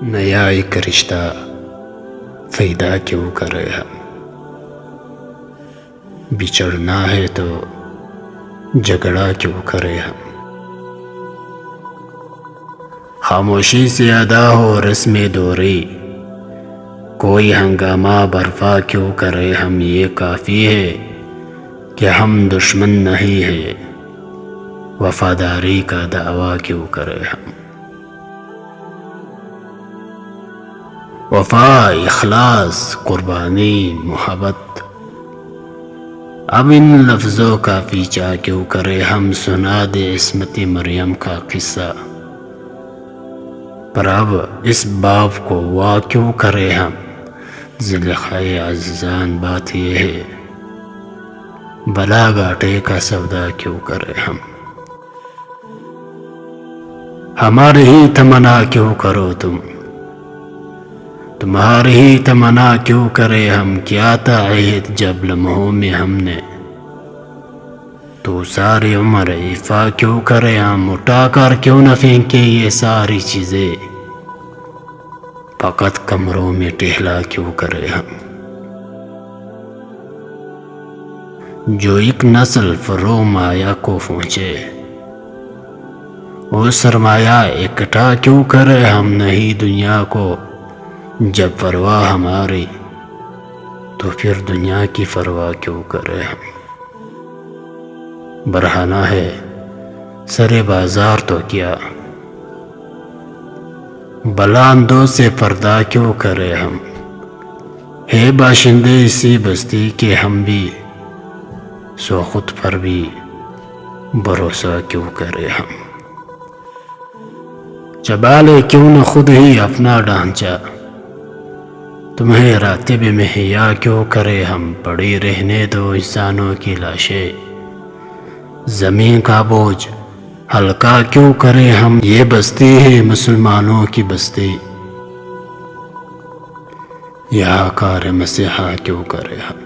نیا ایک رشتہ پیدا کیوں کرے ہم؟ بچھڑنا ہے تو جھگڑا کیوں کرے ہم؟ خاموشی سے ادا ہو رسم دوری، کوئی ہنگامہ برپا کیوں کرے ہم؟ یہ کافی ہے کہ ہم دشمن نہیں ہیں، وفاداری کا دعویٰ کیوں کرے ہم؟ وفا، اخلاص، قربانی، محبت، اب ان لفظوں کا پیچھا کیوں کرے ہم؟ سنا دے عصمت مریم کا قصہ، پر اب اس باب کو وا کیوں کرے ہم؟ زلیخا عزیزان، بات یہ ہے بلا گاٹے کا سودا کیوں کرے ہم؟ ہماری ہی تمنا کیوں کرو تمہاری ہی تمنا کیوں کرے ہم؟ کیا تھا عہد جب لمحوں میں ہم نے، تو ساری عمر ایفا کیوں کرے ہم؟ اٹھا کر کیوں نہ پھینکے یہ ساری چیزیں، فقط کمروں میں ٹہلا کیوں کرے ہم؟ جو ایک نسل فرو مایا کو پہنچے، وہ سرمایہ اکٹھا کیوں کرے ہم؟ نہیں دنیا کو جب پرواہ ہماری، تو پھر دنیا کی پرواہ کیوں کرے ہم؟ برہنہ ہے سر بازار تو کیا، بلندوں سے پردہ کیوں کرے ہم؟ ہے باشندے اسی بستی کے ہم بھی، سو خود پر بھی بھروسہ کیوں کرے ہم؟ چبا لے کیوں نہ خود ہی اپنا ڈھانچہ، تمہیں راتب مہیا کیوں کرے ہم؟ پڑی رہنے دو انسانوں کی لاشیں، زمین کا بوجھ ہلکا کیوں کرے ہم؟ یہ بستی ہے مسلمانوں کی بستی، یہاں کار مسیحا کیوں کرے ہم؟